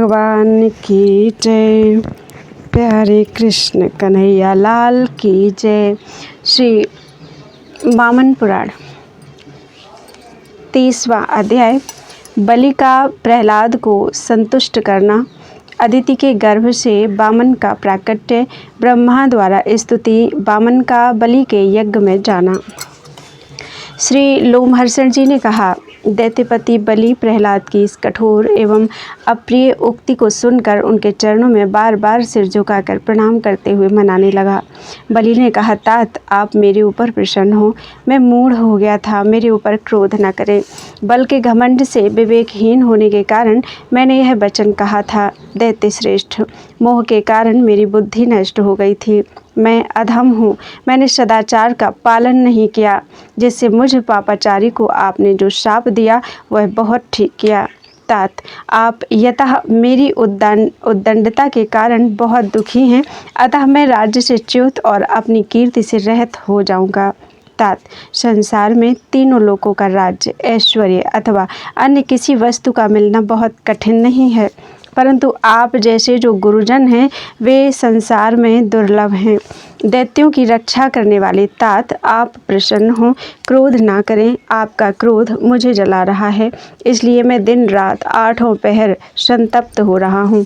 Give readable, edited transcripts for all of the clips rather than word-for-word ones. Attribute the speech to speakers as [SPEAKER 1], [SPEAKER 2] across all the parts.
[SPEAKER 1] भगवान की जय। प्यारे कृष्ण कन्हैया लाल की जय। श्री वामन पुराण 30वां अध्याय। बलि का प्रहलाद को संतुष्ट करना। अदिति के गर्भ से वामन का प्राकट्य। ब्रह्मा द्वारा स्तुति। वामन का बलि के यज्ञ में जाना। श्री लोमहर्षण जी ने कहा, दैत्यपति बलि प्रहलाद की इस कठोर एवं अप्रिय उक्ति को सुनकर उनके चरणों में बार बार सिर झुकाकर प्रणाम करते हुए मनाने लगा। बलि ने कहा, तात आप मेरे ऊपर प्रसन्न हो। मैं मूढ़ हो गया था, मेरे ऊपर क्रोध न करें। बल के घमंड से विवेकहीन होने के कारण मैंने यह वचन कहा था। दैत्य श्रेष्ठ, मोह के कारण मेरी बुद्धि नष्ट हो गई थी। मैं अधम हूँ, मैंने सदाचार का पालन नहीं किया, जिससे मुझ पापाचारी को आपने जो शाप दिया वह बहुत ठीक किया। तात आप यतः मेरी उद्दंडता के कारण बहुत दुखी हैं, अतः मैं राज्य से च्युत और अपनी कीर्ति से रहित हो जाऊंगा। तात संसार में तीनों लोकों का राज्य, ऐश्वर्य अथवा अन्य किसी वस्तु का मिलना बहुत कठिन नहीं है, परंतु आप जैसे जो गुरुजन हैं वे संसार में दुर्लभ हैं। दैत्यों की रक्षा करने वाले तात आप प्रसन्न हों, क्रोध ना करें। आपका क्रोध मुझे जला रहा है, इसलिए मैं दिन रात 8 पहर संतप्त हो रहा हूँ।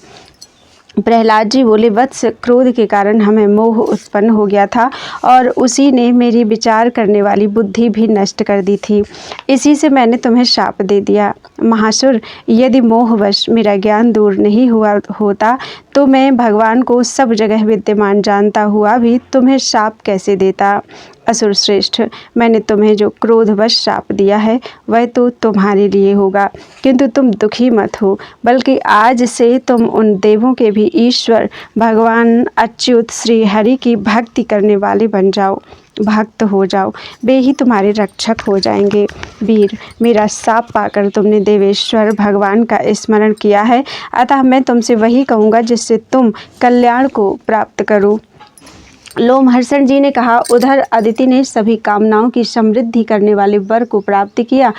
[SPEAKER 1] प्रहलाद जी बोले, वत्स क्रोध के कारण हमें मोह उत्पन्न हो गया था और उसी ने मेरी विचार करने वाली बुद्धि भी नष्ट कर दी थी। इसी से मैंने तुम्हें शाप दे दिया। महासुर, यदि मोहवश मेरा ज्ञान दूर नहीं हुआ होता तो मैं भगवान को सब जगह विद्यमान जानता हुआ भी तुम्हें शाप कैसे देता। असुर श्रेष्ठ, मैंने तुम्हें जो क्रोधवश शाप दिया है वह तो तुम्हारे लिए होगा, किंतु तुम दुखी मत हो, बल्कि आज से तुम उन देवों के भी ईश्वर भगवान अच्युत श्री हरि की भक्ति करने वाले बन जाओ, भक्त हो जाओ, वे ही तुम्हारे रक्षक हो जाएंगे। वीर, मेरा शाप पाकर तुमने देवेश्वर भगवान का स्मरण किया है, अतः मैं तुमसे वही कहूँगा जिससे तुम कल्याण को प्राप्त करो। लोमहर्षण जी ने कहा, उधर अदिति ने सभी कामनाओं की समृद्धि करने वाले वर को प्राप्त किया।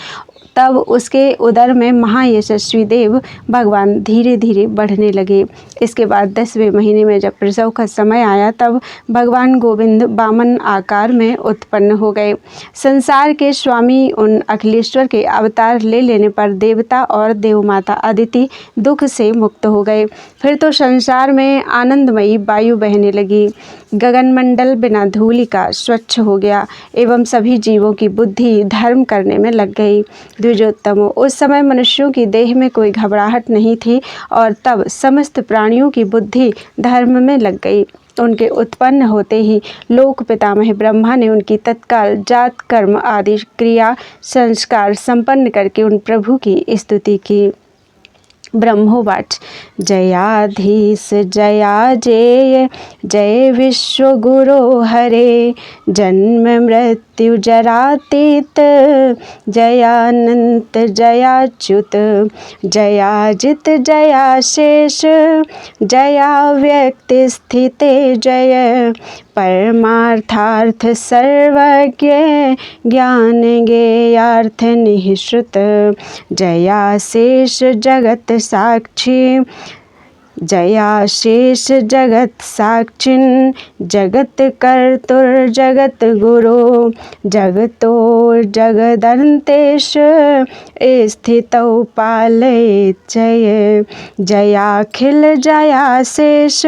[SPEAKER 1] तब उसके उदर में महायशस्वी देव भगवान धीरे धीरे बढ़ने लगे। इसके बाद 10वें महीने में जब प्रसव का समय आया तब भगवान गोविंद वामन आकार में उत्पन्न हो गए। संसार के स्वामी उन अखिलेश्वर के अवतार ले लेने पर देवता और देवमाता अदिति दुख से मुक्त हो गए। फिर तो संसार में आनंदमयी वायु बहने लगी। गगनमंडल बिना धूलि का स्वच्छ हो गया एवं सभी जीवों की बुद्धि धर्म करने में लग गई। द्विजोत्तमों, उस समय मनुष्यों की देह में कोई घबराहट नहीं थी और तब समस्त प्राणियों की बुद्धि धर्म में लग गई। उनके उत्पन्न होते ही लोक पितामह ब्रह्मा ने उनकी तत्काल जात कर्म आदि क्रिया संस्कार संपन्न करके उन प्रभु की स्तुति की। ब्रह्मोवाच, जयाधीश जयाजेय जय विश्वगुरो हरे, जन्म मृत्यु जरातीत जयानंत जयाच्युत, जयाजित जयाशेष जया व्यक्ति स्थिते जय, परमार्थार्थ सर्वज्ञ ज्ञान ज्ञेयार्थ निःश्रुत, जयाशेष जगत साक्षी जयाशेष जगत साक्षिन्, जगत कर्तुर् जगत गुरो, जगतो जगदन्तेश स्थितौ पालयेत् जय, जयाखिल जयाशेष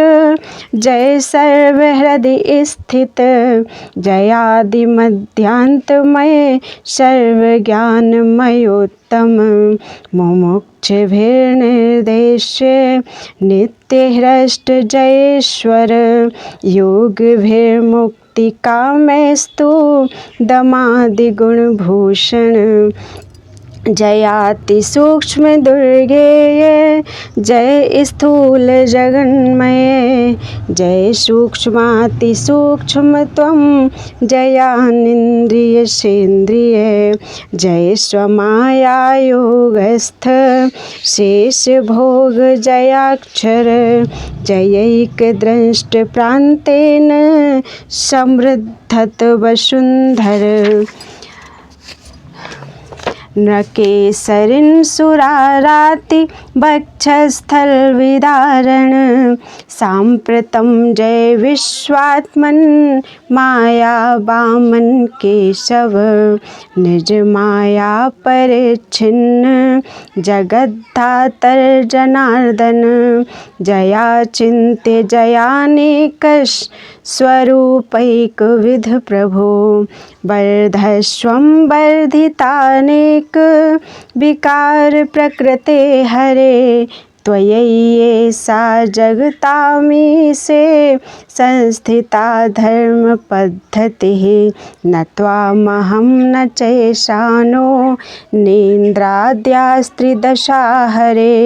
[SPEAKER 1] जय सर्वहृदि स्थित, जयादिमध्यान्तमय सर्वज्ञानमयोत्तम, मुमुक्षुभिर्निर्देश्य नित्यहृष्ट जयेश्वर, योगभिर्मुक्तिकामैस्तु दमादिगुणभूषण, जयाति सूक्ष्म दुर्गेय जय स्थूल जगन्मय, जय सूक्ष्माति सूक्ष्म त्वं जयानिन्द्रियसेन्द्रिय, जय स्वमाया योगस्थ शेष भोग जयाक्षर, जयैकदृष्ट प्रान्तेन समृद्धत वसुन्धर, नृकेसरिन् सुराराति वक्षस्थल विदारण साम्प्रतं जय विश्वात्मन् माया वामन केशव निज माया परिच्छिन्न जगद्धातर जनार्दन जया चिन्त्य जयानेकश स्वरूपैक विध प्रभो वर्धस्वं वर्धितानेक विकार प्रकृते हरे त्वयि सा जगतामी से संस्थिता धर्म पद्धतिः न त्वामहं न चैशानो नेन्द्राद्यास्त्रिदशा हरे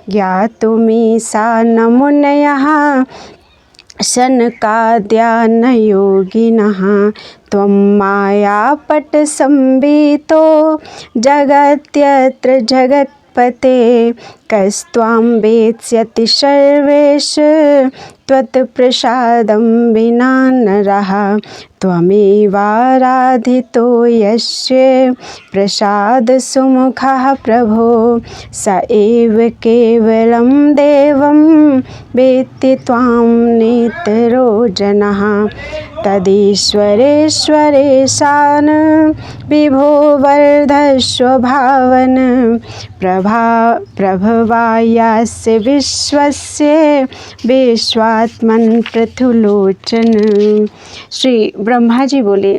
[SPEAKER 1] ज्ञातुमीसा न मुनयः शनकाद्यान् योगिनः त्वं मायापटसंवितो जगत्यत्र जगत्पते कस्त्वां वेत्स्यति सर्वेश त्वत्प्रसादं विना नरः त्वमेवाराधितो यस्य प्रसादसुमुखः प्रभो स एव केवलं देवं वेत्ति त्वां नेतरो जनः तदीश्वरेश्वरेशान विभो वर्धस्व भावन प्रभवायास्य विश्वस्य विश्वात्मन पृथुलोचन। श्री ब्रह्मा जी बोले,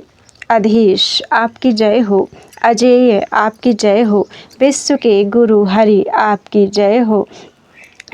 [SPEAKER 1] अधीश आपकी जय हो, अजेय आपकी जय हो, विश्व के गुरु हरि आपकी जय हो,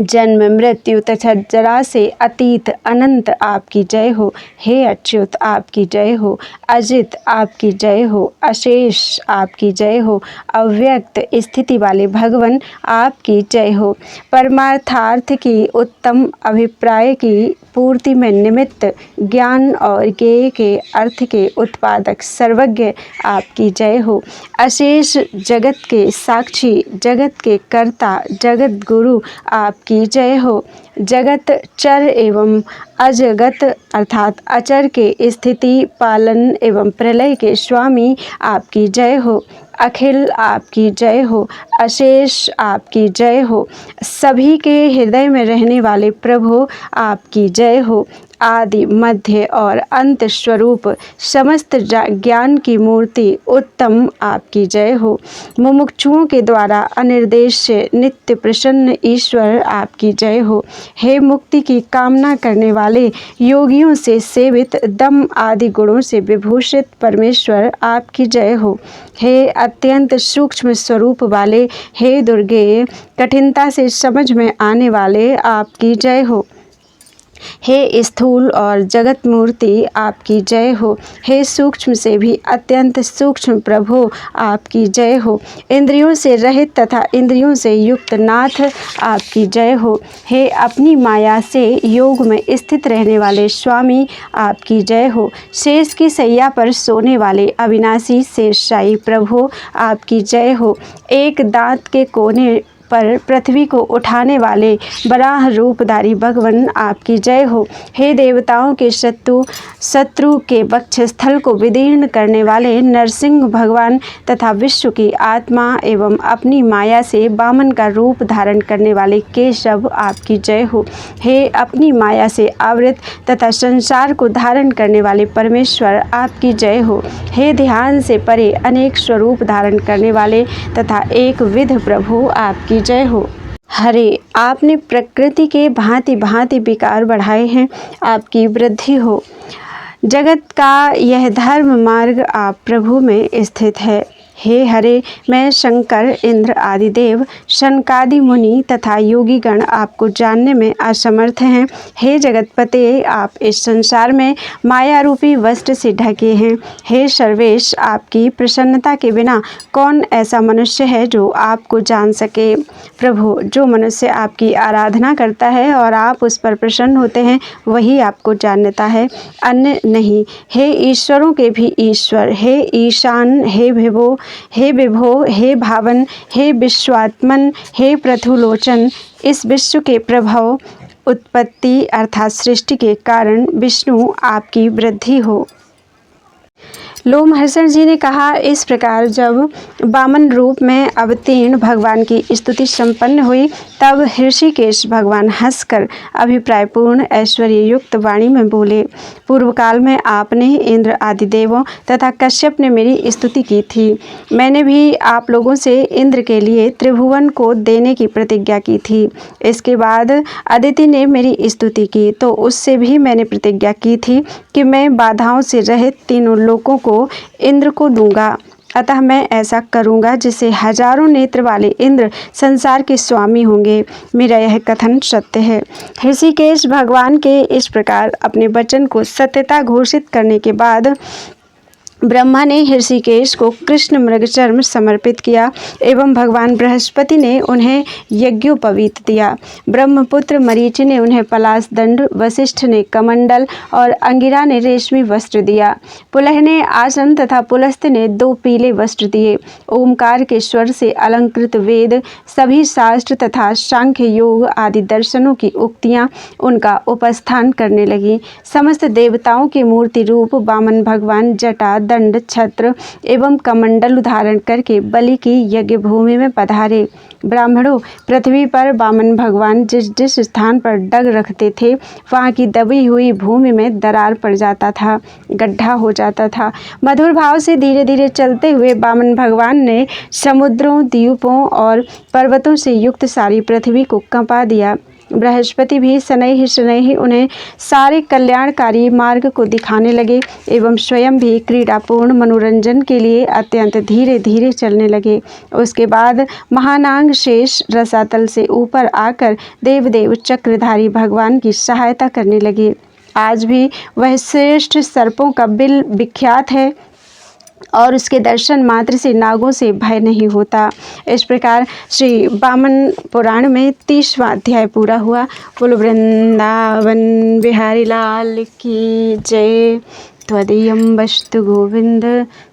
[SPEAKER 1] जन्म मृत्यु तथा जरा से अतीत अनंत आपकी जय हो। हे अच्युत आपकी जय हो, अजित आपकी जय हो, अशेष आपकी जय हो, अव्यक्त स्थिति वाले भगवान आपकी जय हो। परमार्थार्थ की उत्तम अभिप्राय की पूर्ति में निमित्त ज्ञान और ज्ञेय के अर्थ के उत्पादक सर्वज्ञ आपकी जय हो। अशेष जगत के साक्षी, जगत के कर्ता, जगत गुरु आपकी जय हो। जगत चर एवं अजगत अर्थात अचर के स्थिति, पालन एवं प्रलय के स्वामी आपकी जय हो। अखिल आपकी जय हो, अशेष आपकी जय हो, सभी के हृदय में रहने वाले प्रभु आपकी जय हो। आदि मध्य और अंत स्वरूप समस्त ज्ञान की मूर्ति उत्तम आपकी जय हो। मुमुक्षुओं के द्वारा अनिर्देश्य नित्य प्रसन्न ईश्वर आपकी जय हो। हे मुक्ति की कामना करने वाले योगियों से सेवित दम आदि गुणों से विभूषित परमेश्वर आपकी जय हो। हे अत्यंत सूक्ष्म स्वरूप वाले, हे दुर्गे कठिनता से समझ में आने वाले आपकी जय हो। हे स्थूल और जगत मूर्ति आपकी जय हो। हे सूक्ष्म से भी अत्यंत सूक्ष्म प्रभु आपकी जय हो। इंद्रियों से रहित तथा इंद्रियों से युक्त नाथ आपकी जय हो। हे अपनी माया से योग में स्थित रहने वाले स्वामी आपकी जय हो। शेष की सैया पर सोने वाले अविनाशी शेषशायी प्रभु आपकी जय हो। एक दांत के कोने पर पृथ्वी को उठाने वाले बराह रूपधारी भगवान आपकी जय हो। हे देवताओं के शत्रु के वक्षस्थल को विदीर्ण करने वाले नरसिंह भगवान तथा विश्व की आत्मा एवं अपनी माया से वामन का रूप धारण करने वाले केशव आपकी जय हो। हे अपनी माया से आवृत तथा संसार को धारण करने वाले परमेश्वर आपकी जय हो। हे ध्यान से परे अनेक स्वरूप धारण करने वाले तथा एक विध प्रभु आपकी जय हो। हरे आपने प्रकृति के भांति भांति विकार बढ़ाए हैं, आपकी वृद्धि हो। जगत का यह धर्म मार्ग आप प्रभु में स्थित है। हे हरे, मैं शंकर, इंद्र आदि देव, शनकादि मुनि तथा योगीगण आपको जानने में असमर्थ हैं। हे जगतपते, आप इस संसार में माया रूपी वस्त्र से ढके हैं। हे सर्वेश, आपकी प्रसन्नता के बिना कौन ऐसा मनुष्य है जो आपको जान सके। प्रभु, जो मनुष्य आपकी आराधना करता है और आप उस पर प्रसन्न होते हैं, वही आपको जानता है, अन्य नहीं। हे ईश्वरों के भी ईश्वर, हे ईशान, हे विभो, हे विभो, हे भावन, हे विश्वात्मन, हे पृथुलोचन, इस विश्व के प्रभाव उत्पत्ति अर्थात सृष्टि के कारण विष्णु आपकी वृद्धि हो। लोमहर्षण जी ने कहा, इस प्रकार जब वामन रूप में अवतीर्ण भगवान की स्तुति संपन्न हुई तब ऋषिकेश भगवान हंसकर अभिप्रायपूर्ण ऐश्वर्य युक्त वाणी में बोले, पूर्व काल में आपने इंद्र आदि देवों तथा कश्यप ने मेरी स्तुति की थी। मैंने भी आप लोगों से इंद्र के लिए त्रिभुवन को देने की प्रतिज्ञा की थी। इसके बाद अदिति ने मेरी स्तुति की तो उससे भी मैंने प्रतिज्ञा की थी कि मैं बाधाओं से रहित तीनों लोकों को इंद्र को दूंगा। अतः मैं ऐसा करूंगा जिससे हजारों नेत्र वाले इंद्र संसार के स्वामी होंगे। मेरा यह कथन सत्य है। ऋषिकेश भगवान के इस प्रकार अपने वचन को सत्यता घोषित करने के बाद ब्रह्मा ने ऋषिकेश को कृष्ण मृगचर्म समर्पित किया एवं भगवान बृहस्पति ने उन्हें यज्ञोपवीत दिया। ब्रह्मपुत्र मरीचि ने उन्हें पलाश दंड, वशिष्ठ ने कमंडल और अंगिरा ने रेशमी वस्त्र दिया। पुलह ने आसन तथा पुलस्त्य ने 2 पीले वस्त्र दिए। ओमकार के स्वर से अलंकृत वेद, सभी शास्त्र तथा सांख्य योग आदि दर्शनों की उक्तियाँ उनका उपस्थान करने लगी। समस्त देवताओं के मूर्ति रूप वामन भगवान जटा, दंड, छत्र एवं कमंडल धारण करके बलि की यज्ञ भूमि में पधारे। ब्राह्मणों, पृथ्वी पर वामन भगवान जिस जिस स्थान पर डग रखते थे वहाँ की दबी हुई भूमि में दरार पड़ जाता था, गड्ढा हो जाता था। मधुर भाव से धीरे धीरे चलते हुए वामन भगवान ने समुद्रों, द्वीपों और पर्वतों से युक्त सारी पृथ्वी को कंपा दिया। बृहस्पति भी शनैः शनैः उन्हें सारे कल्याणकारी मार्ग को दिखाने लगे एवं स्वयं भी क्रीड़ापूर्ण मनोरंजन के लिए अत्यंत धीरे धीरे चलने लगे। उसके बाद महानांग शेष रसातल से ऊपर आकर देवदेव चक्रधारी भगवान की सहायता करने लगे। आज भी वह श्रेष्ठ सर्पों का बिल विख्यात है और उसके दर्शन मात्र से नागों से भय नहीं होता। इस प्रकार श्री वामन पुराण में 30वां अध्याय पूरा हुआ। बोलो वृंदावन बिहारी लाल की जय। त्वदीयं वस्तु गोविंद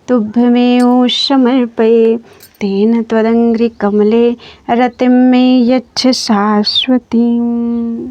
[SPEAKER 1] तुभ्यमेव समर्पये, तेन त्वदङ्घ्रि कमले रतिं मे यच्छ शाश्वतीम्।